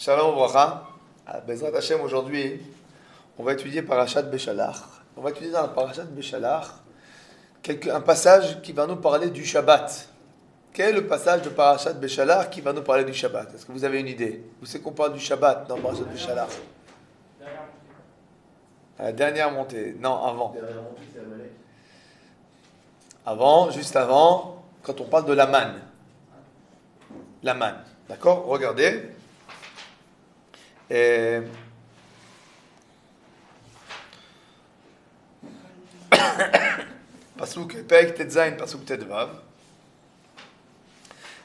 Shalom Ouvracha. Bezrat Hashem, aujourd'hui, on va étudier Parashat Beshalach. On va étudier dans la Parashat Beshalach un passage qui va nous parler du Shabbat. Quel est le passage de Parashat Beshalach qui va nous parler du Shabbat? Est-ce que vous avez une idée? Vous savez qu'on parle du Shabbat dans Parashat Beshalach? À la dernière montée. Non, avant. Avant, juste avant, quand on parle de la manne. La manne. D'accord? Regardez. Pasuk Perek Tetzain, Pasuk Tetvav.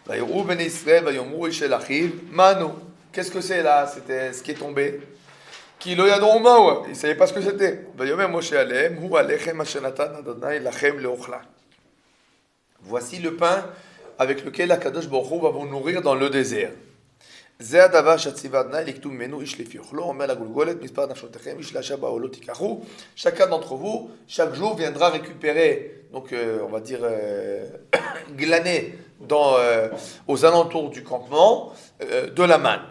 Vayoru ben Israël, vayomru ishel achiv, manu. Qu'est-ce que c'est là? C'était ce qui est tombé. Ki lo yadou ma'u. Ils ne savaient pas ce que c'était. Vayomer Moshe alehem, hu alechem asher natan Adonai lachem leochla. Voici le pain avec lequel Akadosh Baruch Hu va vous nourrir dans le désert. זה הדבר שהציווה אדוני לכתוב ממנו איש לפי אוכלו, אומר לגולגולת מספר נפשותיכם איש לאשר באוהלו תיקחו. Chacun d'entre vous chaque jour viendra récupérer, donc on va dire glaner aux alentours du campement de la manne.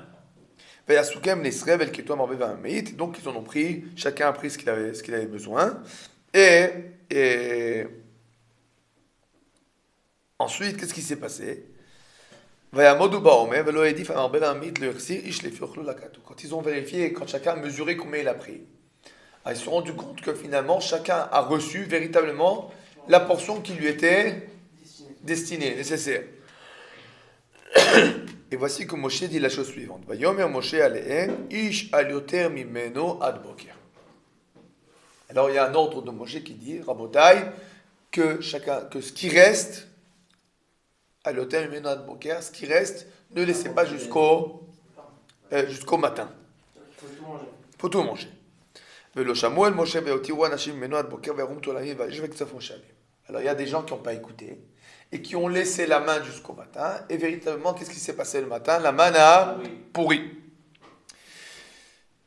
ויעשוכם לישראל ולקטו המרבה והממעיט. Donc ils en ont pris, chacun a pris ce qu'il avait besoin, et ensuite qu'est-ce qui s'est passé? Quand ils ont vérifié, quand chacun a mesuré combien il a pris, ils se sont rendus compte que finalement chacun a reçu véritablement la portion qui lui était destinée, nécessaire. Et voici que Moshe dit la chose suivante. Alors il y a un ordre de Moshe qui dit, Rabotai, que ce qui reste, ce qui reste, ne laissez pas jusqu'au matin. Il faut tout manger. Alors il y a des gens qui n'ont pas écouté et qui ont laissé la manne jusqu'au matin. Et véritablement, qu'est-ce qui s'est passé le matin? La manne a pourri.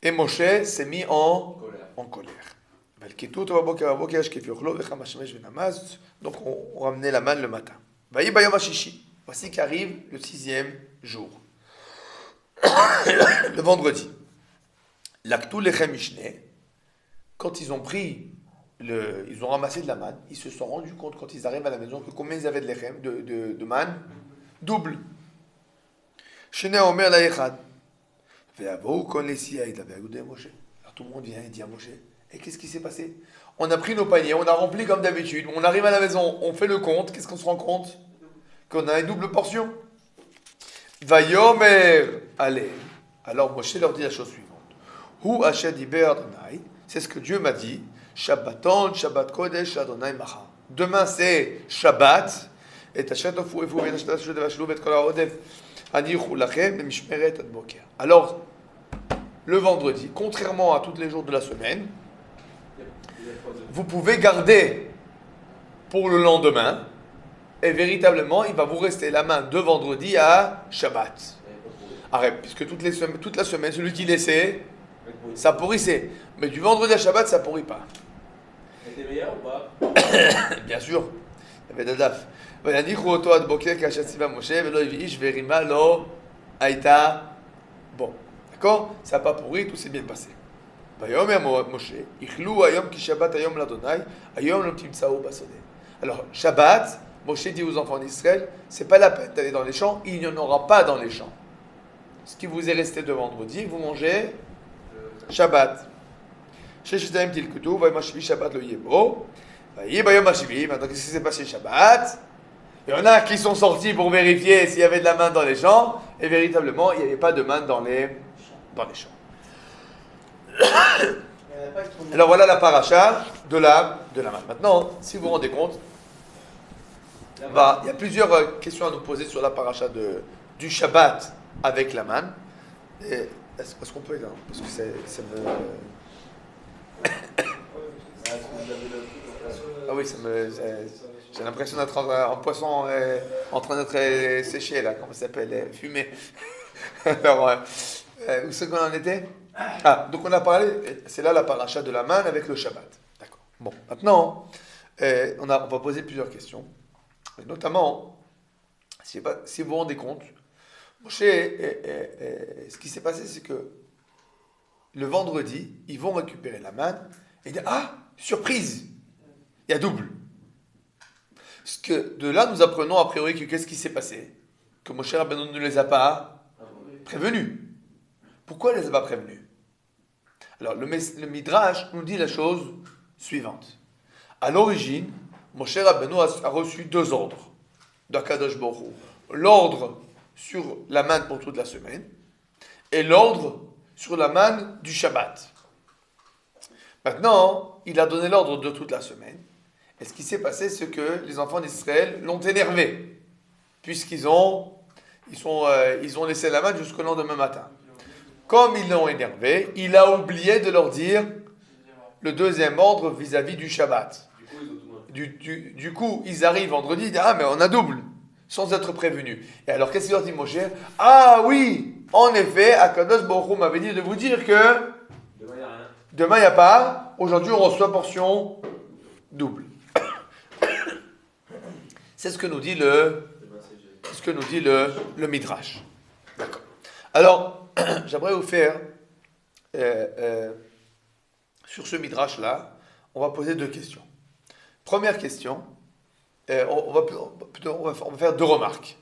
Et Moshe s'est mis en colère. Donc on ramenait la manne le matin. Voici qu'arrive le 6e jour, le vendredi. L'aktu lechem mishne, quand ils ont ramassé de la manne, ils se sont rendus compte quand ils arrivent à la maison que combien ils avaient de lechem, de manne, double. Shene omer la echad. Ve'avou kon lesiyah ve'agudei Moshe. Alors tout le monde vient et dit à Moshe, et qu'est-ce qui s'est passé? On a pris nos paniers, on a rempli comme d'habitude, on arrive à la maison, on fait le compte, qu'est-ce qu'on se rend compte? Qu'on a une double portion. Vayomer, allez. Alors Moshe leur dit la chose suivante. Hu asher diber Adonai, c'est ce que Dieu m'a dit. Shabbaton, Shabbat Kodesh, Adonai Macha. Demain c'est Shabbat. Et asher tofu efu et asher tashu devashlu et kol ha'odef anichu lachem lemishmeret ad boker. Alors, le vendredi, contrairement à tous les jours de la semaine, vous pouvez garder pour le lendemain, et véritablement, il va vous rester la main de vendredi à Shabbat. Arrête, puisque toute la semaine, celui qui laissait, ça pourrissait. Mais du vendredi à Shabbat, ça pourrit pas. C'était meilleur ou pas? Bien sûr. Il y avait Dadaf. Bon, d'accord? Ça n'a pas pourri, tout s'est bien passé. Alors, Shabbat, Moshe dit aux enfants d'Israël, c'est pas la peine d'aller dans les champs, il n'y en aura pas dans les champs. Ce qui vous est resté de vendredi, vous mangez Shabbat. Maintenant, qu'est-ce qui s'est passé Shabbat? Il y en a qui sont sortis pour vérifier s'il y avait de la manne dans les champs, et véritablement, il n'y avait pas de manne dans les champs. Alors voilà la paracha de la manne. Maintenant, si vous vous rendez compte, il y a plusieurs questions à nous poser sur la paracha du Shabbat avec la manne. Est-ce qu'on peut aller là? Parce que ça me... Ah oui, j'ai l'impression d'être un poisson en train d'être séché là, comment ça s'appelle, fumé. Alors, où c'est qu'on en était? Donc on a parlé, c'est là la paracha de la manne avec le Shabbat. D'accord. Bon, maintenant, on va poser plusieurs questions. Et notamment, si vous vous rendez compte, Moshe, ce qui s'est passé, c'est que le vendredi, ils vont récupérer la manne et dire, ah, surprise, il y a double. Ce que de là, nous apprenons a priori que qu'est-ce qui s'est passé? Que Moshe Rabbeinu ne les a pas prévenus. Pourquoi il ne les a pas prévenus? Alors, le Midrash nous dit la chose suivante. À l'origine, Moshe Rabbeinu a reçu 2 ordres d'Akadosh Baruch Hu. L'ordre sur la manne pour toute la semaine et l'ordre sur la manne du Shabbat. Maintenant, il a donné l'ordre de toute la semaine. Et ce qui s'est passé, c'est que les enfants d'Israël l'ont énervé, puisqu'ils ont laissé la manne jusqu'au lendemain matin. Comme ils l'ont énervé, il a oublié de leur dire le deuxième ordre vis-à-vis du Shabbat. Du coup, ils arrivent vendredi, ils disent, ah, mais on a double, sans être prévenus. Et alors, qu'est-ce qu'il leur dit, Moshe? Ah oui, en effet, Akadosh Baruch Hu m'avait dit de vous dire que demain, il n'y a pas. Aujourd'hui, on reçoit portion double. C'est ce que nous dit le Midrash. D'accord. Alors, j'aimerais vous faire, sur ce Midrash-là, on va poser 2 questions. Première question, on va faire 2 remarques.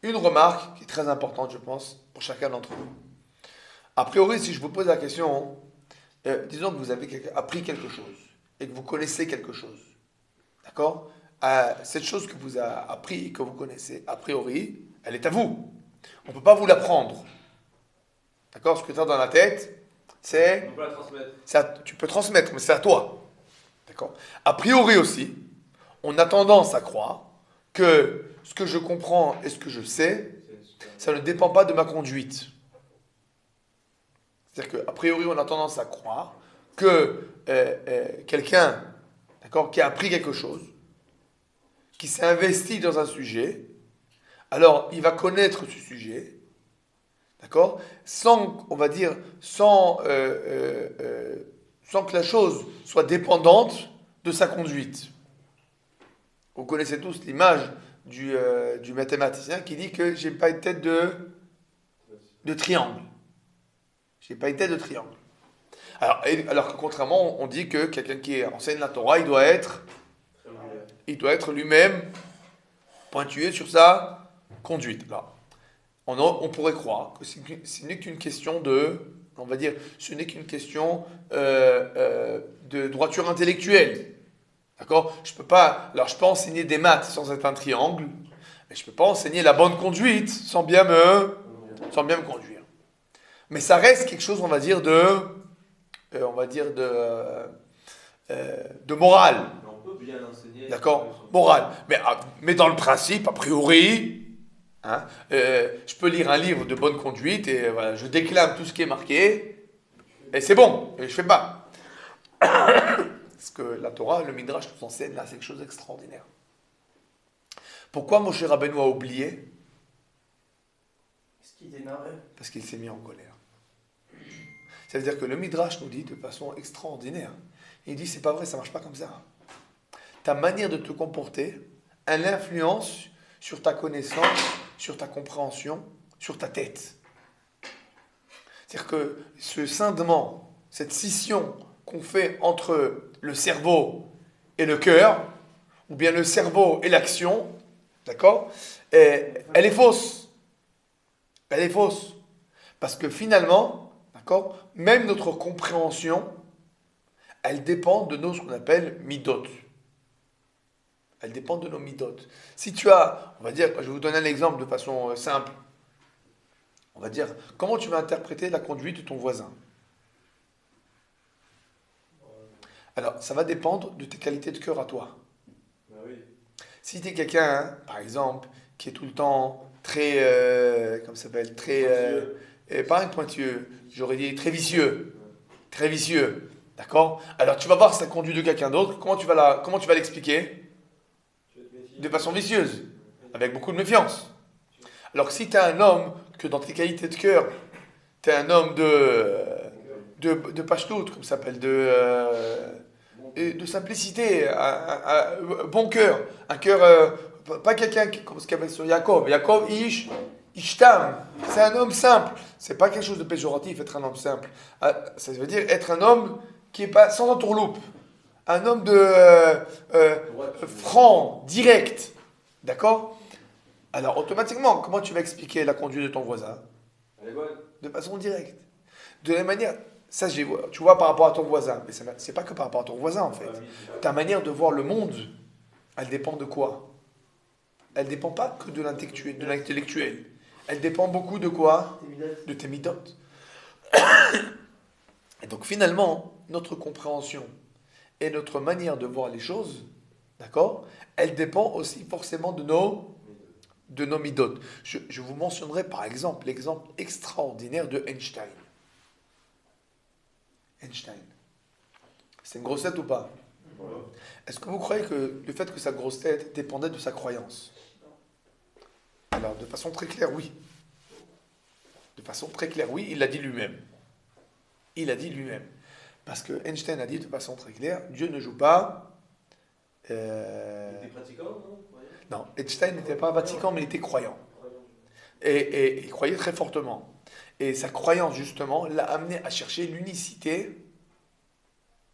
Une remarque qui est très importante, je pense, pour chacun d'entre vous. A priori, si je vous pose la question, disons que vous avez appris quelque chose et que vous connaissez quelque chose. D'accord? Cette chose que vous avez appris et que vous connaissez, a priori, elle est à vous. On ne peut pas vous l'apprendre. D'accord? Ce que tu as dans la tête, c'est... On peut la transmettre. Tu peux transmettre, mais c'est à toi. D'accord? A priori aussi, on a tendance à croire que ce que je comprends et ce que je sais, ça ne dépend pas de ma conduite. C'est-à-dire qu'a priori, on a tendance à croire que quelqu'un, d'accord, qui a appris quelque chose, qui s'est investi dans un sujet, alors il va connaître ce sujet, d'accord, sans que la chose soit dépendante de sa conduite. Vous connaissez tous l'image du mathématicien qui dit que j'ai pas une tête de triangle. J'ai pas une tête de triangle. Alors que contrairement, on dit que quelqu'un qui enseigne la Torah, il doit être lui-même pointué sur sa conduite. Là, on pourrait croire que ce n'est qu'une question de droiture intellectuelle. D'accord? Je peux enseigner des maths sans être un triangle, mais je peux pas enseigner la bonne conduite sans bien me conduire. Mais ça reste quelque chose, on va dire de morale. On peut bien enseigner. D'accord? Morale. Mais dans le principe, a priori, je peux lire un livre de bonne conduite et voilà, je déclame tout ce qui est marqué et c'est bon, et je fais pas. Parce que la Torah, le Midrash nous enseigne là, c'est quelque chose d'extraordinaire. Pourquoi Moshe Rabbeinu a oublié? Parce qu'il s'est mis en colère. Ça veut dire que le Midrash nous dit de façon extraordinaire. Il dit, c'est pas vrai, ça marche pas comme ça. Ta manière de te comporter a l'influence sur ta connaissance, sur ta compréhension, sur ta tête. C'est-à-dire que ce scindement, cette scission qu'on fait entre le cerveau et le cœur, ou bien le cerveau et l'action, d'accord, elle est fausse. Elle est fausse. Parce que finalement, d'accord, même notre compréhension, elle dépend de ce qu'on appelle midot. Elle dépend de nos midot. Si tu as, on va dire, je vais vous donner un exemple de façon simple. On va dire, comment tu vas interpréter la conduite de ton voisin? Alors, ça va dépendre de tes qualités de cœur à toi. Oui. Si tu es quelqu'un, par exemple, qui est tout le temps très, pas un pointilleux, j'aurais dit très vicieux, d'accord? Alors, tu vas voir sa conduite de quelqu'un d'autre, comment tu vas l'expliquer? De façon vicieuse, avec beaucoup de méfiance. Alors que si tu es un homme, que dans tes qualités de cœur, tu es un homme de pashtout, comme ça s'appelle, de simplicité, un bon cœur, un cœur, pas quelqu'un comme ce qu'il y avait sur Yaakov. Yaakov, Ishtam, c'est un homme simple. C'est pas quelque chose de péjoratif, être un homme simple. Ça veut dire être un homme qui est pas sans entourloupe. Un homme franc, direct. D'accord? Alors, automatiquement, comment tu vas expliquer la conduite de ton voisin? Elle est bonne. De façon directe. De la même manière, ça, tu vois par rapport à ton voisin. Mais c'est pas que par rapport à ton voisin, en fait. Ah oui, c'est vrai. Ta manière de voir le monde, elle dépend de quoi? Elle dépend pas que de l'intellectuel. Elle dépend beaucoup de quoi? De tes midotes. Et donc finalement, notre compréhension et notre manière de voir les choses, d'accord, elle dépend aussi forcément de nos midotes. Je vous mentionnerai par exemple l'exemple extraordinaire de Einstein. Einstein. C'est une grosse tête ou pas? Voilà. Est-ce que vous croyez que le fait que sa grosse tête dépendait de sa croyance? Alors, de façon très claire, oui. De façon très claire, oui, il l'a dit lui-même. Il a dit lui-même. Parce que Einstein a dit de façon très claire, Dieu ne joue pas... Il était pratiquant, non? Non, Einstein n'était pas pratiquant, mais il était croyant. Croyant. Et il croyait très fortement. Et sa croyance, justement, l'a amené à chercher l'unicité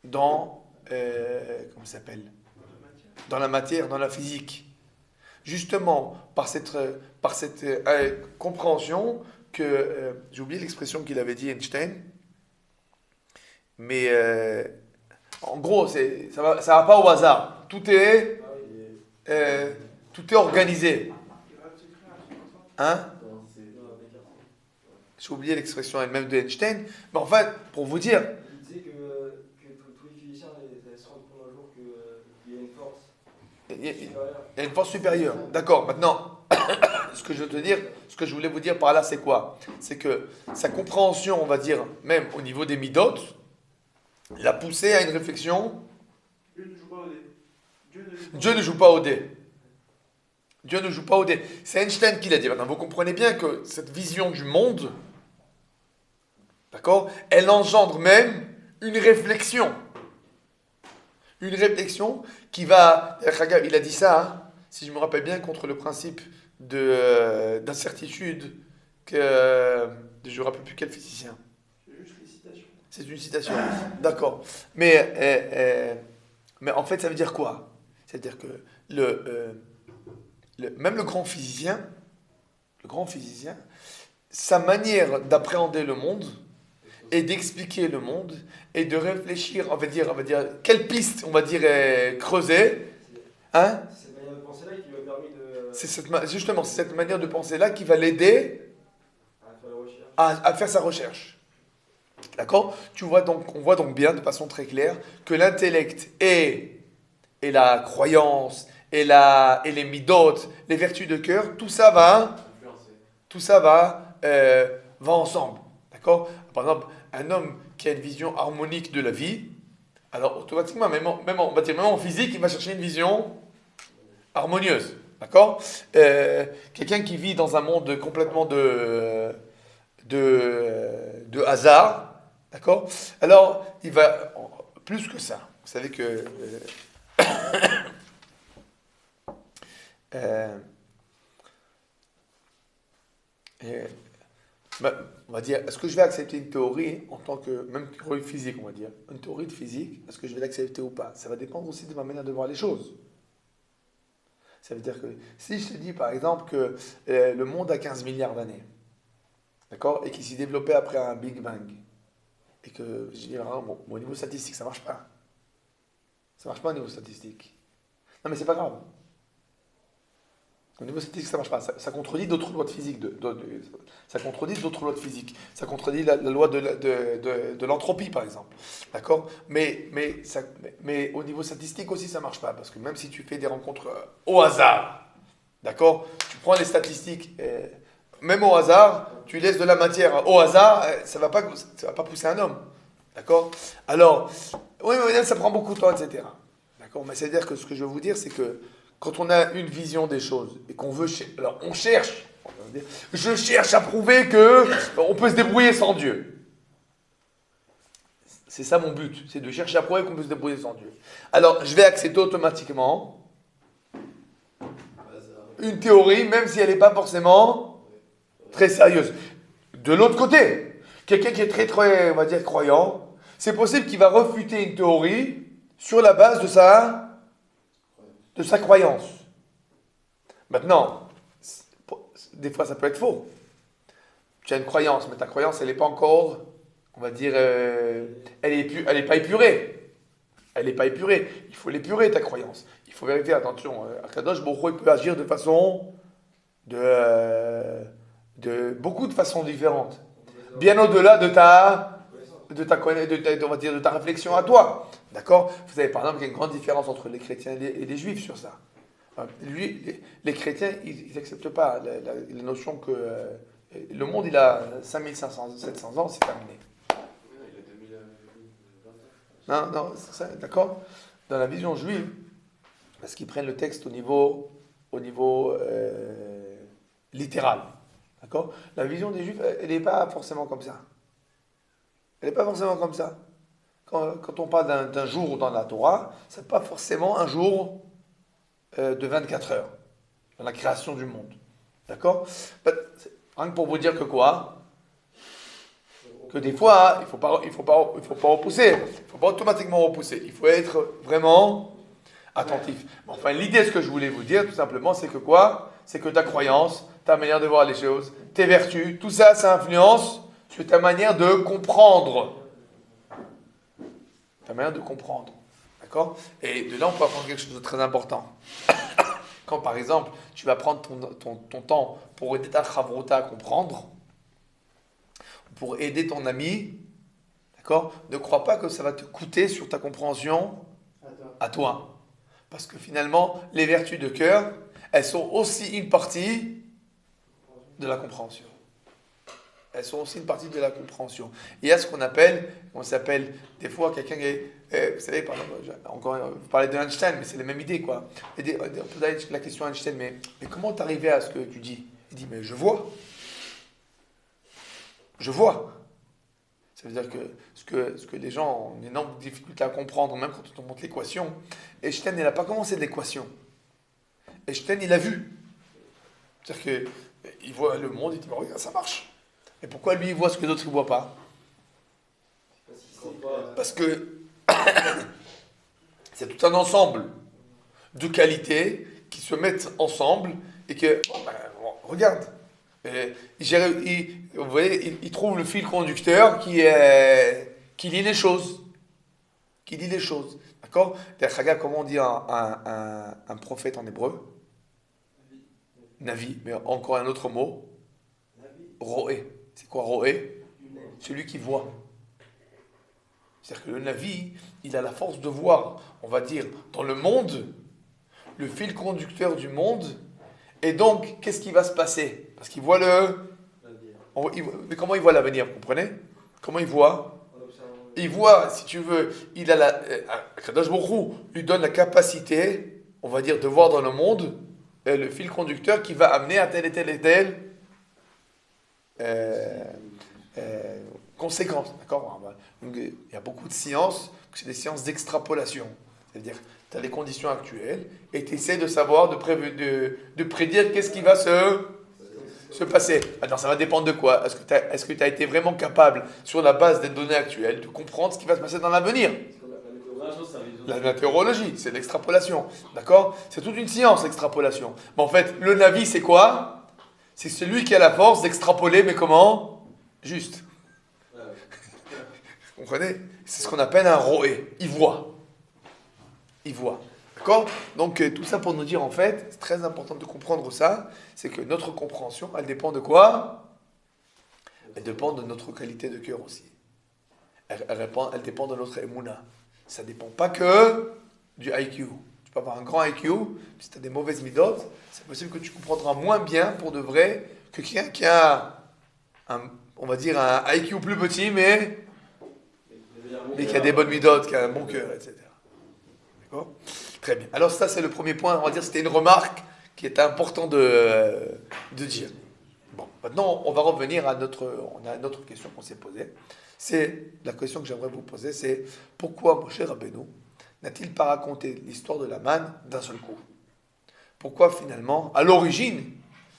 dans... comment ça s'appelle? Dans la matière, dans la physique. Justement, par cette compréhension que... j'ai oublié l'expression qu'il avait dit, Einstein. Mais en gros, ça va pas au hasard. Tout est organisé. Hein? J'ai oublié l'expression elle-même de Einstein. Mais en fait, pour vous dire... Il disait que tous les physiciens se rendent compte un jour qu'il y a une force supérieure. Il y a une force supérieure. D'accord, maintenant, ce que je voulais vous dire par là, c'est quoi? C'est que sa compréhension, on va dire, même au niveau des midotes, l'a poussé à une réflexion. Dieu ne joue pas au dé. Dieu ne joue pas au dé. Dieu ne joue pas au dé. C'est Einstein qui l'a dit. Maintenant, vous comprenez bien que cette vision du monde, d'accord, elle engendre même une réflexion. Une réflexion qui va... Il a dit ça, hein, si je me rappelle bien, contre le principe d'incertitude que... Je ne me rappelle plus quel physicien. C'est juste les citations. C'est une citation. D'accord. Mais en fait, ça veut dire quoi? C'est-à-dire que même le grand physicien, sa manière d'appréhender le monde et d'expliquer le monde et de réfléchir, on va dire, quelle piste, on va dire, creuser, hein? C'est cette manière de penser-là qui lui a permis de... Justement, c'est cette manière de penser-là qui va l'aider à faire la recherche. à faire sa recherche. D'accord? On voit donc bien, de façon très claire, que l'intellect et la croyance, et les midotes, les vertus de cœur, tout ça va ensemble. D'accord? Par exemple, un homme qui a une vision harmonique de la vie, alors automatiquement, même en physique, il va chercher une vision harmonieuse. D'accord? Quelqu'un qui vit dans un monde complètement de hasard, d'accord? Alors, il va... Plus que ça. Vous savez que... on va dire, est-ce que je vais accepter une théorie en tant que... Même théorie physique, on va dire. Une théorie de physique, est-ce que je vais l'accepter ou pas? Ça va dépendre aussi de ma manière de voir les choses. Ça veut dire que si je te dis, par exemple, que le monde a 15 milliards d'années, d'accord? Et qu'il s'est développé après un Big Bang. Et que, je dis, bon, au niveau statistique, ça marche pas. Ça marche pas au niveau statistique. Non, mais c'est pas grave. Au niveau statistique, ça marche pas. Ça contredit d'autres lois de physique. Ça contredit d'autres lois de physique. Ça contredit la loi de l'entropie, par exemple. D'accord? Mais au niveau statistique aussi, ça marche pas. Parce que même si tu fais des rencontres au hasard, d'accord? Tu prends les statistiques... même au hasard, tu laisses de la matière au hasard, ça va pas pousser un homme. D'accord? Alors, oui, mais ça prend beaucoup de temps, etc. D'accord? Mais c'est-à-dire que ce que je veux vous dire, c'est que quand on a une vision des choses et qu'on veut... Alors, on cherche. Je cherche à prouver qu'on peut se débrouiller sans Dieu. C'est ça mon but. C'est de chercher à prouver qu'on peut se débrouiller sans Dieu. Alors, je vais accepter automatiquement une théorie, même si elle n'est pas forcément très sérieuse. De l'autre côté, quelqu'un qui est très, très, on va dire, croyant, c'est possible qu'il va refuter une théorie sur la base de sa croyance. Maintenant, des fois ça peut être faux. Tu as une croyance, mais ta croyance, elle n'est pas encore, on va dire, elle n'est pas épurée. Elle n'est pas épurée. Il faut l'épurer, ta croyance. Il faut vérifier, attention, Akadosh Baruch Hu, il peut agir de façon, de beaucoup de façons différentes. Bien au-delà de ta réflexion à toi. D'accord? Vous savez, par exemple, qu'il y a une grande différence entre les chrétiens et les juifs sur ça. Les chrétiens, ils n'acceptent pas la notion que le monde, il a 5500, 700 ans, c'est terminé. Non, c'est ça, d'accord? Dans la vision juive, parce qu'ils prennent le texte au niveau littéral. D'accord? La vision des juifs, elle n'est pas forcément comme ça. Elle n'est pas forcément comme ça. Quand on parle d'un jour dans la Torah, ce n'est pas forcément un jour de 24 heures dans la création du monde. D'accord? Rien que pour vous dire que quoi? Que des fois, il faut pas repousser. Il ne faut pas automatiquement repousser. Il faut être vraiment attentif. Enfin, l'idée, ce que je voulais vous dire, tout simplement, c'est que quoi? C'est que ta croyance, ta manière de voir les choses, tes vertus, tout ça, ça influence sur ta manière de comprendre. Ta manière de comprendre. D'accord? Et de là, on peut apprendre quelque chose de très important. Quand, par exemple, tu vas prendre ton temps pour aider ta chavruta à comprendre, pour aider ton ami, d'accord? Ne crois pas que ça va te coûter sur ta compréhension à toi. Parce que finalement, les vertus de cœur, elles sont aussi une partie de la compréhension. Elles sont aussi une partie de la compréhension. Il y a ce qu'on appelle, des fois quelqu'un qui est, vous savez, par exemple, encore, vous parlez d'Einstein, mais c'est la même idée, quoi. On peut aller la question à Einstein, mais comment t'arrivais à ce que tu dis? Il dit, mais je vois. Je vois. Ça veut dire que ce que les gens ont une énorme difficulté à comprendre, même quand on te montre l'équation, Einstein, il n'a pas commencé de l'équation. Einstein, il a vu. C'est-à-dire qu'il voit le monde, il dit, mais regarde, ça marche. Et pourquoi lui, il voit ce que d'autres ne voient pas? Parce que c'est tout un ensemble de qualités qui se mettent ensemble et que, regarde, vous voyez, il trouve le fil conducteur qui lie les choses. Qui lie les choses. D'accord? D'ailleurs, comment on dit un prophète en hébreu? Navi, mais encore un autre mot. Roé. C'est quoi Roé? Celui qui voit. C'est-à-dire que le Navi, il a la force de voir, on va dire, dans le monde, le fil conducteur du monde. Et donc, qu'est-ce qui va se passer? Parce qu'il voit mais comment il voit l'avenir, vous comprenez? Comment il voit? Il voit, si tu veux, il a Kadosh Baruch Hu lui donne la capacité, on va dire, de voir dans le monde le fil conducteur qui va amener à telle et telle et telle conséquences. D'accord? Donc, il y a beaucoup de sciences, c'est des sciences d'extrapolation. C'est-à-dire, tu as les conditions actuelles et tu essaies de savoir, de prédire qu'est-ce qui va se passer. Maintenant, ça va dépendre de quoi? Est-ce que tu as été vraiment capable, sur la base des données actuelles, de comprendre ce qui va se passer dans l'avenir? La météorologie, c'est l'extrapolation. D'accord? C'est toute une science, l'extrapolation. Mais en fait, le Navi, c'est quoi? C'est celui qui a la force d'extrapoler, mais comment? Juste. Vous comprenez? C'est ce qu'on appelle un roé. Il voit. Il voit. D'accord? Donc, tout ça pour nous dire, en fait, c'est très important de comprendre ça, c'est que notre compréhension, elle dépend de quoi? Elle dépend de notre qualité de cœur aussi. Elle dépend de notre émouna. Ça ne dépend pas que du IQ. Tu peux avoir un grand IQ, si tu as des mauvaises midotes, c'est possible que tu comprendras moins bien pour de vrai que quelqu'un qui a, on va dire, un IQ plus petit, mais qui a des bonnes midotes, qui a un bon cœur, etc. D'accord? Très bien. Alors ça, c'est le premier point. On va dire c'était une remarque qui est important de dire. Bon, maintenant, on va revenir à notre question qu'on s'est posée. C'est la question que j'aimerais vous poser, c'est pourquoi Moshe Rabbeinu n'a-t-il pas raconté l'histoire de la manne d'un seul coup? Pourquoi finalement, à l'origine,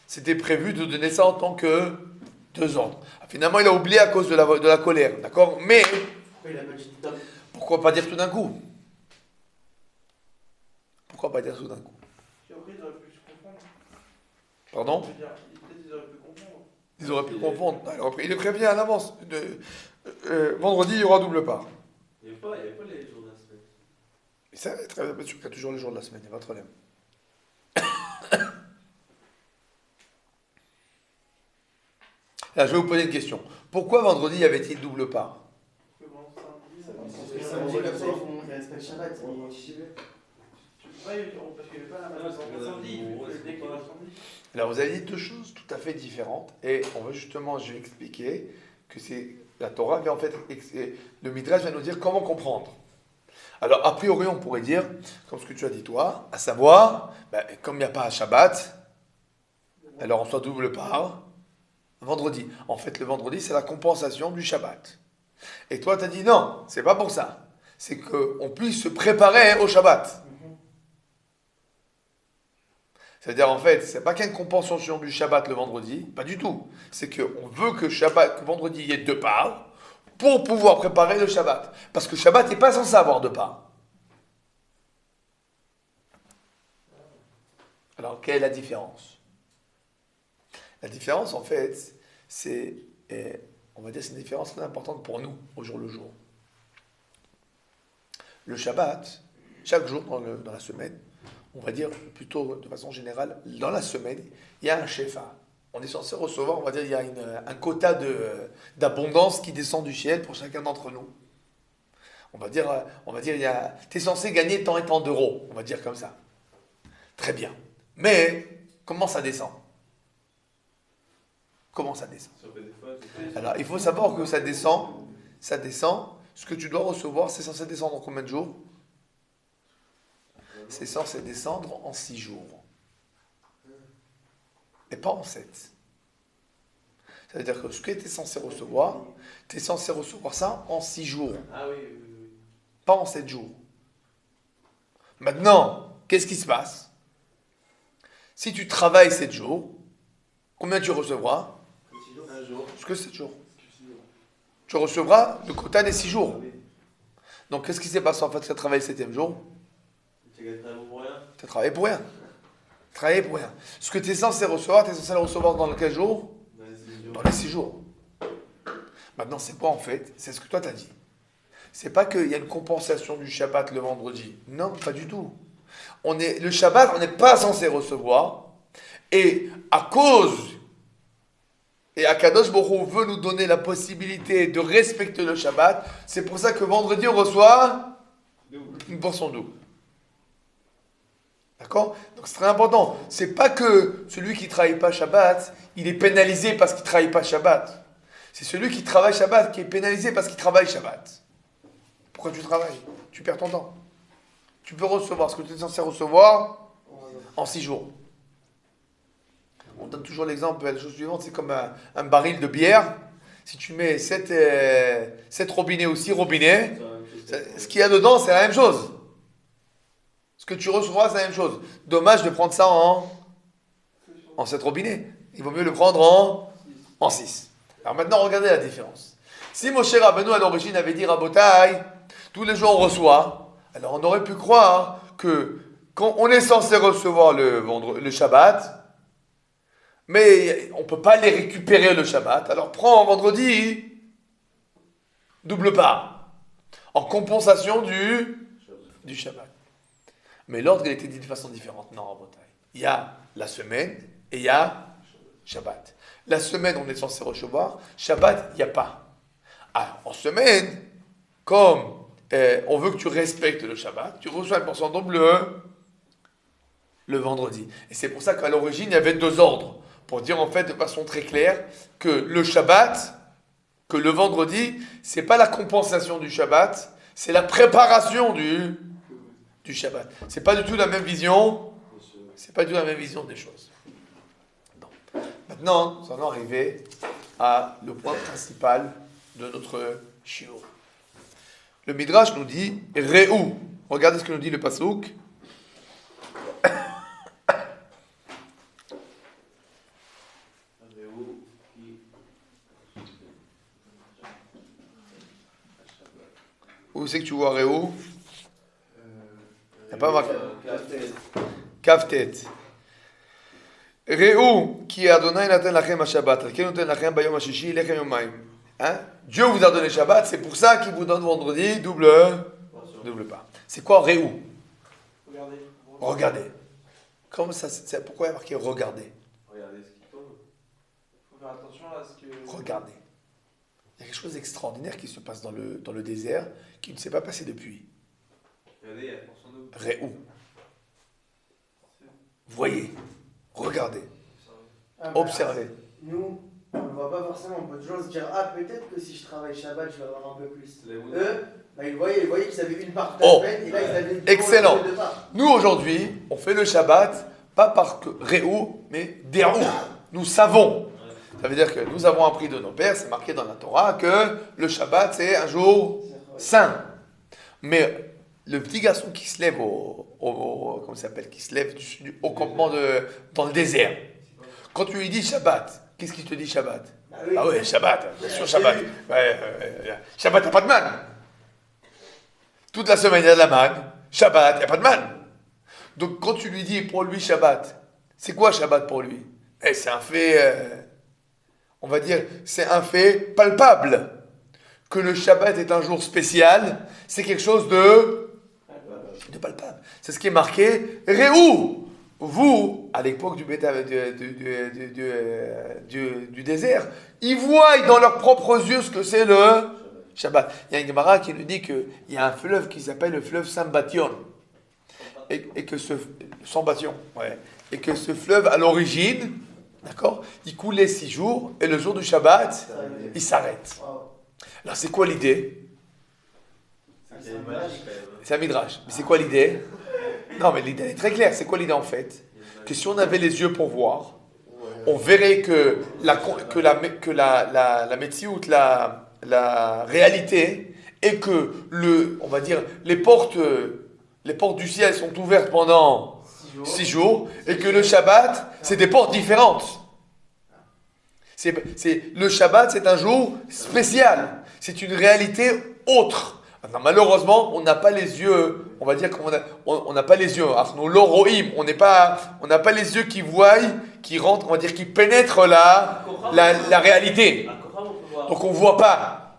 C'était prévu de donner ça en tant que 2 ordres. Finalement, il a oublié à cause de la colère, d'accord? Mais, Pourquoi il a pas dit tout à l'heure? pourquoi pas dire tout d'un coup? Pourquoi pas dire tout d'un coup? Puis après, ils auraient pu se confondre. Pardon? Je veux dire, peut-être ils auraient pu confondre. Ils auraient pu confondre. Alors, il est prévenu à l'avance. Vendredi, il y aura double part. Il n'y avait pas les jours de la semaine. Et ça, très bien sûr qu'il y a toujours les jours de la semaine, il n'y a pas de problème. Là, je vais vous poser une question. Pourquoi vendredi y avait-il double part? Parce que bon, samedi, Parce que samedi, comme ça, ils respectent Shabbat. tu peux pas, parce qu'il n'y avait pas la Non, même c'est que samedi, on le reste dès qu'il pas. va samedi. Alors, vous avez dit 2 choses tout à fait différentes. Et on va justement, je vais expliquer que c'est la Torah vient en fait, le Midrash vient nous dire comment comprendre. Alors, a priori, on pourrait dire, comme ce que tu as dit toi, à savoir, comme il n'y a pas à Shabbat, alors on soit double part vendredi. En fait, le vendredi, c'est la compensation du Shabbat. Et toi, tu as dit non, c'est pas pour ça. C'est qu'on puisse se préparer au Shabbat. C'est-à-dire, en fait, c'est pas qu'une compensation du Shabbat le vendredi, pas du tout. C'est qu'on veut que vendredi, il y ait 2 parts pour pouvoir préparer le Shabbat. Parce que Shabbat n'est pas censé avoir 2 parts. Alors, quelle est la différence? La différence, en fait, c'est, on va dire, c'est une différence très importante pour nous, au jour le jour. Le Shabbat, chaque jour dans la semaine, on va dire plutôt de façon générale, dans la semaine, il y a un shefa. On est censé recevoir, on va dire, il y a un quota d'abondance qui descend du ciel pour chacun d'entre nous. On va dire, tu es censé gagner tant et tant d'euros, on va dire comme ça. Très bien. Mais, comment ça descend? Comment ça descend? Ça fait des fois, c'est- Alors, il faut savoir que ça descend. Ce que tu dois recevoir, c'est censé descendre en combien de jours? C'est censé descendre en 6 jours. Et pas en 7. Ça veut dire que ce que tu es censé recevoir, tu es censé recevoir ça en 6 jours. Ah oui, oui, oui. Pas en 7 jours. Maintenant, qu'est-ce qui se passe? Si tu travailles 7 jours, combien tu recevras? Un jour. Ce que 7 jours. Tu recevras le quota des 6 jours. Donc, qu'est-ce qui s'est passé en fait? Tu as travaillé le 7e jour, Tu gagnes un mot pour rien. tu as travaillé pour rien. Travaillé pour rien. Ce que tu es censé recevoir, tu es censé le recevoir dans quel jour? Dans les 6 jours. Dans les 6 jours. Maintenant, c'est quoi en fait? C'est ce que toi t'as dit. C'est pas qu'il y a une compensation du Shabbat le vendredi. Non, pas du tout. Le Shabbat, on n'est pas censé recevoir. Et à cause, et Akadosh Baruch Hu veut nous donner la possibilité de respecter le Shabbat, c'est pour ça que vendredi, on reçoit une portion double. D'accord? Donc c'est très important. C'est pas que celui qui ne travaille pas Shabbat, il est pénalisé parce qu'il ne travaille pas Shabbat. C'est celui qui travaille Shabbat qui est pénalisé parce qu'il travaille Shabbat. Pourquoi tu travailles? Tu perds ton temps. Tu peux recevoir ce que tu es censé recevoir en 6 jours. On donne toujours l'exemple, la chose suivante, c'est comme un baril de bière. Si tu mets 7 robinets ou 6 robinets, ce qu'il y a dedans, c'est la même chose. Ce que tu recevras, c'est la même chose. Dommage de prendre ça en 7 robinets. Il vaut mieux le prendre en 6. Alors maintenant, regardez la différence. Si Moshe Rabbeinu à l'origine avait dit Rabotai, tous les jours on reçoit, alors on aurait pu croire que quand on est censé recevoir le Shabbat, mais on ne peut pas les récupérer le Shabbat, alors prends vendredi, double part, en compensation du Shabbat. Mais l'ordre, il a été dit de façon différente. Non, Rabotai. Il y a la semaine et il y a Shabbat. La semaine, on est censé recevoir. Shabbat, il n'y a pas. Alors, en semaine, comme on veut que tu respectes le Shabbat, tu reçois une portion double le vendredi. Et c'est pour ça qu'à l'origine, il y avait 2 ordres. Pour dire en fait de façon très claire que le Shabbat, que le vendredi, c'est pas la compensation du Shabbat, c'est la préparation du Shabbat. C'est pas du tout la même vision. C'est pas du tout la même vision des choses. Non. Maintenant, nous allons arriver à le point principal de notre shiur. Le Midrash nous dit Réou. Regardez ce que nous dit le Passouk. Où c'est que tu vois Réou? T'as pas marqué. Kaftet. Kaftet. Réou, qui a donné Natan lachem à Shabbat. Quel noten lachem bayom hashishi lechem yomayim. Hein? Dieu vous a donné Shabbat, c'est pour ça qu'il vous donne vendredi double pain. C'est quoi Réou? Regardez. Regardez. Comment ça, pourquoi il y a marqué regardez? Regardez ce qui tombe. Il faut faire attention à ce que. Regardez. Il y a quelque chose d'extraordinaire qui se passe dans le désert qui ne s'est pas passé depuis. Regardez, il y a pour son eau. Réou. Voyez. Regardez. Ah, bah, Observez. Nous, on ne voit pas forcément. On peut toujours se dire, ah, peut-être que si je travaille Shabbat, je vais avoir un peu plus. Les moudons. Eux, bah, ils voyaient qu'ils avaient une part de Oh. la semaine, et là, ils avaient Excellent. deux parts. Nous, aujourd'hui, on fait le Shabbat, pas par Réou, mais Déou. Nous savons. Ça veut dire que nous avons appris de nos pères, c'est marqué dans la Torah, que le Shabbat, c'est un jour saint. Mais le petit garçon qui se lève comment ça s'appelle, qui se lève au campement dans le désert, quand tu lui dis Shabbat, qu'est-ce qu'il te dit Shabbat? Bah oui. Ah ouais, Shabbat, bien sûr Shabbat. Shabbat, il n'y a pas de manne. Toute la semaine, il y a de la manne. Shabbat, il n'y a pas de manne. Donc quand tu lui dis pour lui Shabbat, c'est quoi Shabbat pour lui? C'est un fait, on va dire, c'est un fait palpable. Que le Shabbat est un jour spécial, c'est quelque chose de palpable. C'est ce qui est marqué. Réou, vous, à l'époque du désert, ils voient dans leurs propres yeux ce que c'est le Shabbat. Il y a une Gemara qui nous dit qu'il y a un fleuve qui s'appelle le fleuve Sambation. Et que Sambation, ouais. Et que ce fleuve, à l'origine, d'accord, il coulait 6 jours, et le jour du Shabbat, il s'arrête. Wow. Alors c'est quoi l'idée? C'est magique quand même. C'est un midrash. Mais c'est quoi l'idée? Non, mais l'idée est très claire. C'est quoi l'idée en fait? Que si on avait les yeux pour voir, on verrait que la métiout, la réalité, est que on va dire, les portes du ciel sont ouvertes pendant 6 jours, et que le Shabbat, c'est des portes différentes. Le Shabbat, c'est un jour spécial. C'est une réalité autre. Maintenant, malheureusement, on n'a pas les yeux, on va dire qu'on n'a pas les yeux. Arnaud, l'oroïm, on n'a pas les yeux qui voient, qui rentrent, on va dire, qui pénètrent la réalité. Donc on voit pas.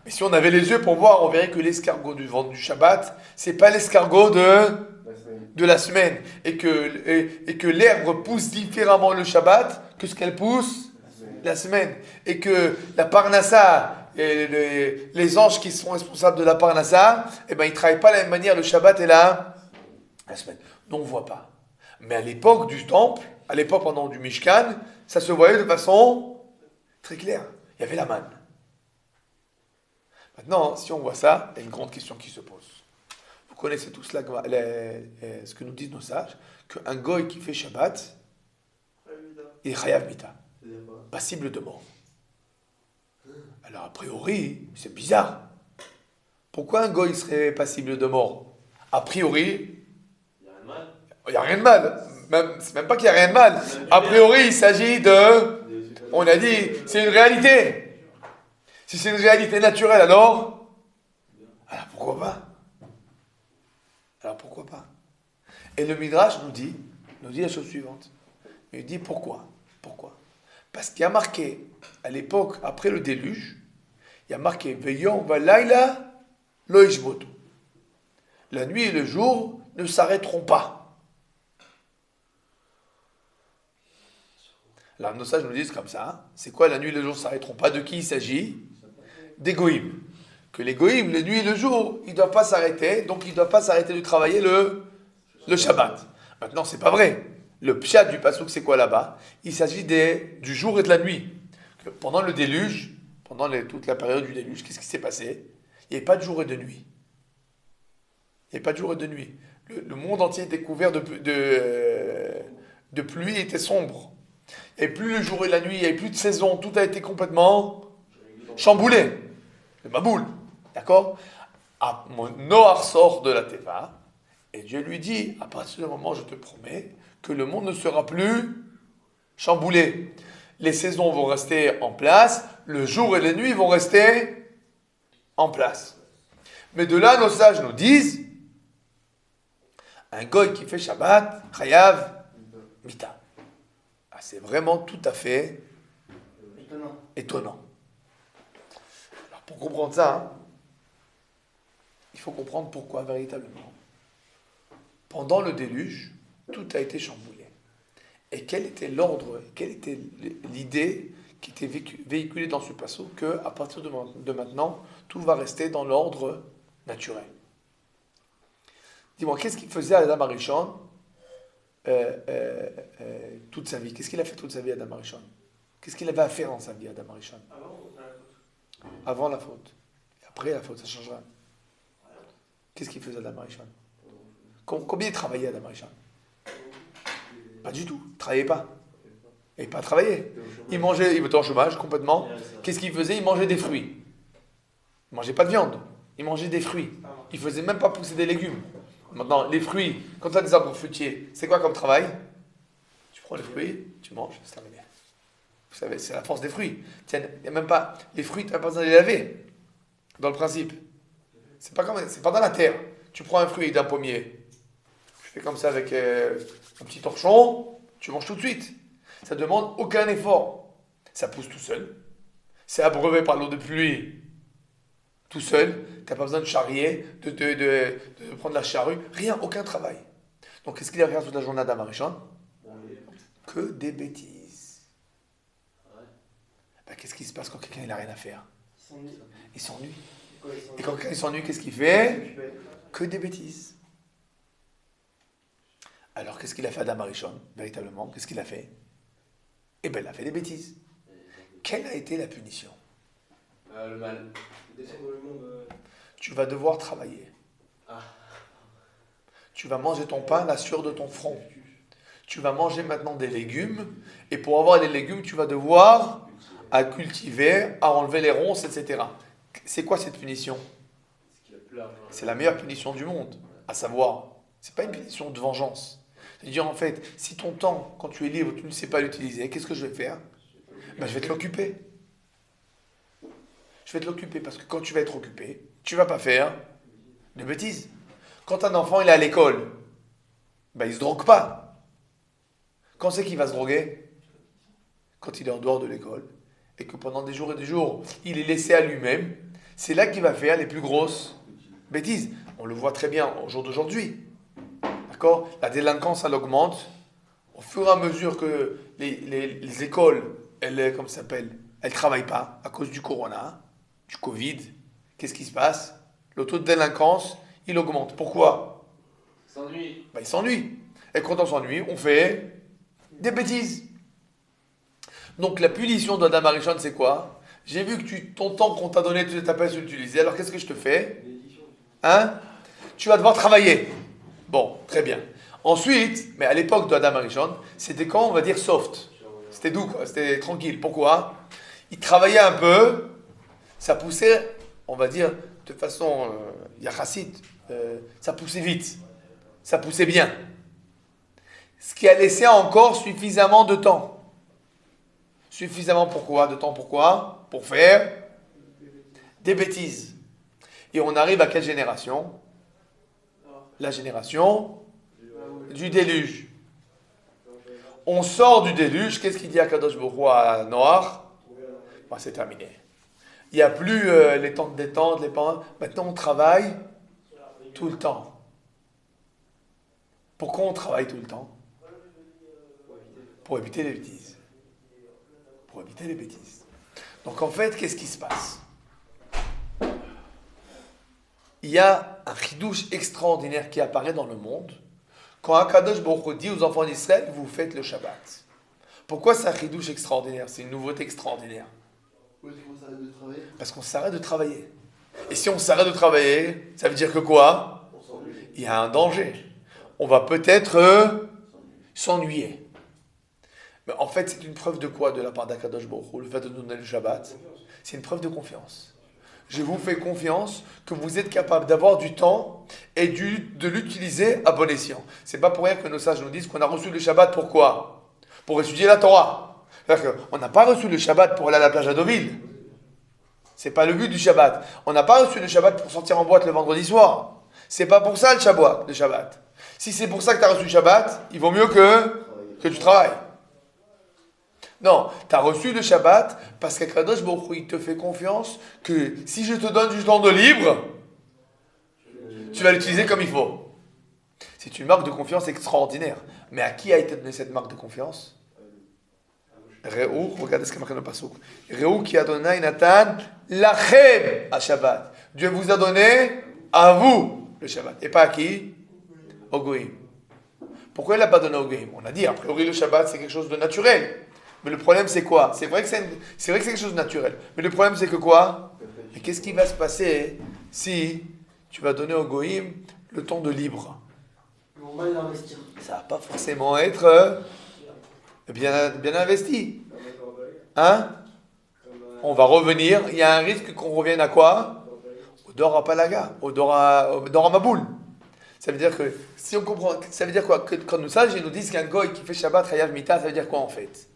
Mais si on avait les yeux pour voir, on verrait que l'escargot du Shabbat, c'est pas l'escargot de la semaine. Et que l'herbe pousse différemment le Shabbat que ce qu'elle pousse la semaine. Et que la Parnassa, et les anges qui sont responsables de la Parnassa, ils ne travaillent pas de la même manière le Shabbat et la semaine. Donc on ne voit pas. Mais à l'époque du temple, à l'époque pendant du Mishkan, ça se voyait de façon très claire. Il y avait la manne. Maintenant, si on voit ça, il y a une grande question qui se pose. Vous connaissez tous ce que nous disent nos sages, qu'un goy qui fait Shabbat, il est chayav mita, passible de mort. Alors a priori, c'est bizarre. Pourquoi un goy serait passible de mort? A priori, il n'y a rien de mal. C'est même pas qu'il n'y a rien de mal. A priori, il s'agit on a dit, c'est une réalité. Si c'est une réalité naturelle, alors pourquoi pas? Et le Midrash nous dit la chose suivante. Il dit pourquoi? Parce qu'il y a marqué, à l'époque, après le déluge, il y a marqué Veyom valayla lo yishbotu. La nuit et le jour ne s'arrêteront pas. Alors nos sages nous disent comme ça, c'est quoi la nuit et le jour ne s'arrêteront pas? De qui il s'agit? Des goïms. Que les goïms, la nuit et le jour, ils ne doivent pas s'arrêter, donc ils ne doivent pas s'arrêter de travailler le Shabbat. Maintenant, c'est pas vrai. Le pshat du pasuk, c'est quoi là-bas? Il s'agit du jour et de la nuit. Que pendant le déluge, pendant toute la période du déluge, qu'est-ce qui s'est passé? Il n'y avait pas de jour et de nuit. Le monde entier était couvert de pluie, était sombre. Il n'y avait plus le jour et la nuit, il n'y avait plus de saison, tout a été complètement chamboulé. C'est ma boule. D'accord? Noach sort de la Teva, et Dieu lui dit, à partir du moment où je te promets, que le monde ne sera plus chamboulé. Les saisons vont rester en place, le jour et la nuit vont rester en place. Mais de là, nos sages nous disent, un goy qui fait Shabbat, Chayav, Mita. Ah, c'est vraiment tout à fait étonnant. Alors, pour comprendre ça, hein, il faut comprendre pourquoi véritablement. Pendant le déluge, tout a été chamboulé. Et quel était l'ordre, quelle était l'idée qui était véhiculée dans ce passage, que à partir de maintenant, tout va rester dans l'ordre naturel. Dis-moi, qu'est-ce qu'il faisait Adam Arishon toute sa vie? Qu'est-ce qu'il a fait toute sa vie, Adam Arishon? Qu'est-ce qu'il avait à faire dans sa vie, Adam Arishon? Avant la faute. Et après la faute, ça changera. Qu'est-ce qu'il faisait, Adam Arishon? Combien il travaillait, Adam Arishon? Pas du tout. Il ne travaillait pas. Il n'avait pas travaillé. Il mangeait, il était en chômage complètement. Qu'est-ce qu'il faisait? Il mangeait des fruits. Il ne mangeait pas de viande. Il mangeait des fruits. Il ne faisait même pas pousser des légumes. Maintenant, les fruits, quand tu as des arbres fruitiers, c'est quoi comme travail? Tu prends les fruits, tu manges, c'est terminé. Vous savez, c'est la force des fruits. Tiens, il n'y a même pas. Les fruits, tu n'as pas besoin de les laver. Dans le principe. C'est pas dans la terre. Tu prends un fruit d'un pommier. Tu fais comme ça avec un petit torchon, tu manges tout de suite. Ça ne demande aucun effort. Ça pousse tout seul. C'est abreuvé par l'eau de pluie. Tout seul. Tu n'as pas besoin de charrier, de prendre la charrue. Rien, aucun travail. Donc qu'est-ce qu'il a fait toute la journée d'Adam Arishon? Que des bêtises. Ben, qu'est-ce qui se passe quand quelqu'un n'a rien à faire? Il s'ennuie. Et quand quelqu'un s'ennuie, qu'est-ce qu'il fait? Que des bêtises. Alors qu'est-ce qu'il a fait Adam Arishon? Véritablement, qu'est-ce qu'il a fait? Eh bien, il a fait des bêtises. Quelle a été la punition? Le mal. Tu vas devoir travailler. Tu vas manger ton pain, la sueur de ton front. Tu vas manger maintenant des légumes. Et pour avoir les légumes, tu vas devoir à cultiver, à enlever les ronces, etc. C'est quoi cette punition? C'est la meilleure punition du monde. À savoir, c'est pas une punition de vengeance. C'est-à-dire, en fait, si ton temps, quand tu es libre, tu ne sais pas l'utiliser, qu'est-ce que je vais faire? Ben, je vais te l'occuper. Je vais te l'occuper parce que quand tu vas être occupé, tu ne vas pas faire de bêtises. Quand un enfant il est à l'école, ben, il ne se drogue pas. Quand c'est qu'il va se droguer? Quand il est en dehors de l'école et que pendant des jours et des jours, il est laissé à lui-même, c'est là qu'il va faire les plus grosses bêtises. On le voit très bien au jour d'aujourd'hui. D'accord? La délinquance, elle augmente. Au fur et à mesure que les écoles, elles ne travaillent pas à cause du corona, du Covid. Qu'est-ce qui se passe? Le taux de délinquance, il augmente. Pourquoi? Il s'ennuie. Ben, il s'ennuie. Et quand on s'ennuie, on fait des bêtises. Donc la punition d'Adam Arishon, c'est quoi? J'ai vu que ton temps qu'on t'a donné, tu ne t'as pas su l'utiliser. Alors qu'est-ce que je te fais? Hein? Tu vas devoir travailler. Bon, très bien. Ensuite, mais à l'époque d'Adam Arishon, c'était quand on va dire soft. C'était doux, quoi. C'était tranquille. Pourquoi? Il travaillait un peu, ça poussait, on va dire, de façon yachassit, ça poussait vite. Ça poussait bien. Ce qui a laissé encore suffisamment de temps. Suffisamment pourquoi? De temps pourquoi? Pour faire des bêtises. Et on arrive à quelle génération? La génération du déluge. On sort du déluge, qu'est-ce qu'il dit à Kadosh Baruch Hu à Noach? Bon, c'est terminé. Il n'y a plus les temps de détente, les temps. Maintenant, on travaille tout le temps. Pourquoi on travaille tout le temps? Pour éviter les bêtises. Pour éviter les bêtises. Donc, en fait, qu'est-ce qui se passe? Il y a un chidouche extraordinaire qui apparaît dans le monde quand Akadosh Baruch Hu dit aux enfants d'Israël, vous faites le Shabbat. Pourquoi c'est un chidouche extraordinaire? C'est une nouveauté extraordinaire. Parce qu'on s'arrête de travailler. Et si on s'arrête de travailler, ça veut dire que quoi? Il y a un danger. On va peut-être s'ennuyer. Mais en fait, c'est une preuve de quoi de la part d'Akadosh Baruch Hu, le fait de nous donner le Shabbat? C'est une preuve de confiance. Je vous fais confiance que vous êtes capable d'avoir du temps et de l'utiliser à bon escient. C'est pas pour rien que nos sages nous disent qu'on a reçu le Shabbat pourquoi? Pour étudier la Torah. C'est-à-dire qu'on n'a pas reçu le Shabbat pour aller à la plage à Deauville. C'est pas le but du Shabbat. On n'a pas reçu le Shabbat pour sortir en boîte le vendredi soir. C'est pas pour ça le Shabbat. Si c'est pour ça que tu as reçu le Shabbat, il vaut mieux que tu travailles. Non, tu as reçu le Shabbat parce qu'Akadosh Baruch Hu, il te fait confiance que si je te donne du temps de libre, tu vas l'utiliser comme il faut. C'est une marque de confiance extraordinaire. Mais à qui a été donnée cette marque de confiance? Réou, regardez ce qu'a marqué dans le pasuk. Réou qui a donné Natan lachem à Shabbat. Dieu vous a donné à vous le Shabbat. Et pas à qui? Au Goïm. Pourquoi il n'a pas donné au Goïm? On a dit, a priori, le Shabbat, c'est quelque chose de naturel. Mais le problème, c'est quoi? C'est vrai que c'est quelque chose de naturel. Mais le problème, c'est que quoi? Et qu'est-ce qui va se passer si tu vas donner au Goïm le temps de libre? On va l'investir. Ça va pas forcément être bien investi. Hein? On va revenir. Il y a un risque qu'on revienne à quoi? Au Dor Palaga, au Dor Maboul. Ça veut dire que, si on comprend, ça veut dire quoi? Que quand nous sages, ils nous disent qu'un goy qui fait Shabbat, Chayav Mita, ça veut dire quoi en fait?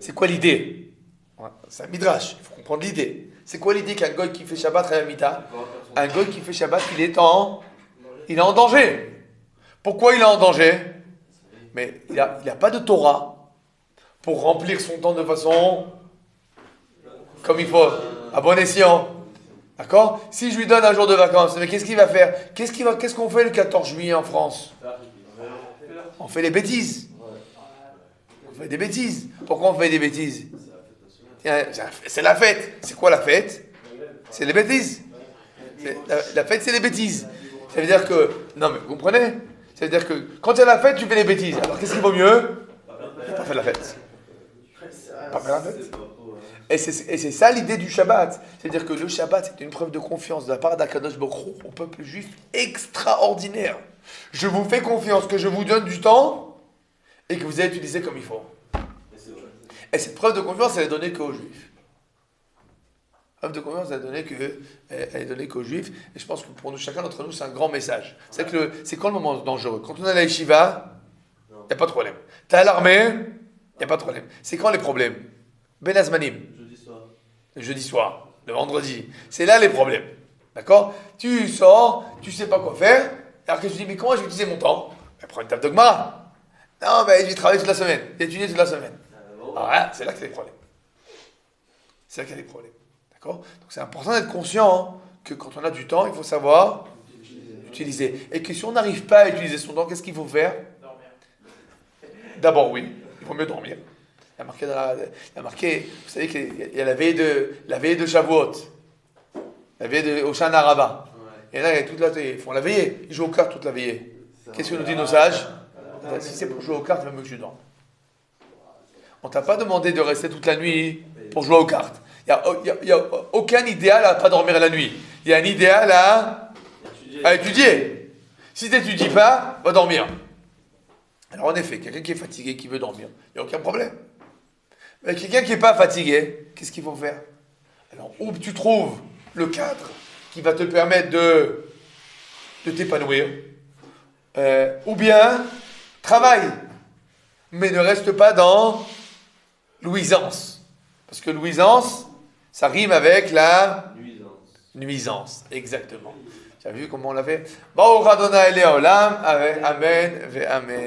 C'est quoi l'idée? C'est un midrash, il faut comprendre l'idée. C'est quoi l'idée qu'un goy qui fait Shabbat, Chayav Mita? Un goy qui fait Shabbat, il est en danger. Pourquoi il est en danger? Mais il a pas de Torah pour remplir son temps de façon comme il faut, à bon escient. D'accord? Si je lui donne un jour de vacances, mais qu'est-ce qu'il va faire? Qu'est-ce qu'on fait le 14 juillet en France? On fait les bêtises. On fait des bêtises. Pourquoi on fait des bêtises? C'est la fête. C'est quoi la fête? C'est les bêtises. La fête, c'est les bêtises. Ça veut dire que... Non, mais vous comprenez? Ça veut dire que quand il y a la fête, tu fais les bêtises. Alors qu'est-ce qu'il vaut mieux? Pas faire la fête. Pas faire la fête. Et c'est ça l'idée du Shabbat. C'est-à-dire que le Shabbat, c'est une preuve de confiance de la part d'Akadosh Baruch Hu au peuple juif extraordinaire. Je vous fais confiance que je vous donne du temps et que vous allez utiliser comme il faut. Et cette preuve de confiance, elle est donnée qu'aux Juifs. La preuve de confiance, elle est donnée qu'aux Juifs. Et je pense que pour nous, chacun d'entre nous, c'est un grand message. C'est quand le moment dangereux? Quand on est à la yeshiva, il n'y a pas de problème. Tu es à l'armée, il n'y a pas de problème. C'est quand les problèmes? Ben Azmanim. Le jeudi soir, le vendredi. C'est là les problèmes. D'accord? Tu sors, tu sais pas quoi faire. Alors que je dis, mais comment je vais utiliser mon temps? Ben, prends une table de Gemara. Non, mais je vais travailler toute la semaine. J'ai étudié toute la semaine. Alors là, c'est là qu'il y a des problèmes. C'est là qu'il y a des problèmes. D'accord? Donc c'est important d'être conscient que quand on a du temps, il faut savoir utiliser. Et que si on n'arrive pas à utiliser son temps, qu'est-ce qu'il faut faire? D'abord, oui, il vaut mieux dormir. Il y a marqué, vous savez qu'il y a la veille de Shavuot, la veille de Hoshana Rabbah. Et là, ils font la veillée, ils jouent aux cartes toute la veillée. Qu'est-ce que nous disent nos sages? Si c'est pour jouer aux cartes, il vaut mieux que tu dors. On t'a pas demandé de rester toute la nuit pour jouer aux cartes. Il n'y a aucun idéal à ne pas dormir la nuit. Il y a un idéal à étudier. Si tu n'étudies pas, va dormir. Alors en effet, quelqu'un qui est fatigué, qui veut dormir, il n'y a aucun problème. Mais quelqu'un qui n'est pas fatigué, qu'est-ce qu'il faut faire? Alors, où tu trouves le cadre qui va te permettre de t'épanouir, ou bien travaille, mais ne reste pas dans louisance. Parce que louisance, ça rime avec la nuisance. Exactement. Tu as vu comment on l'a fait? Baruch Adonai Leolam, Amen, ve Amen.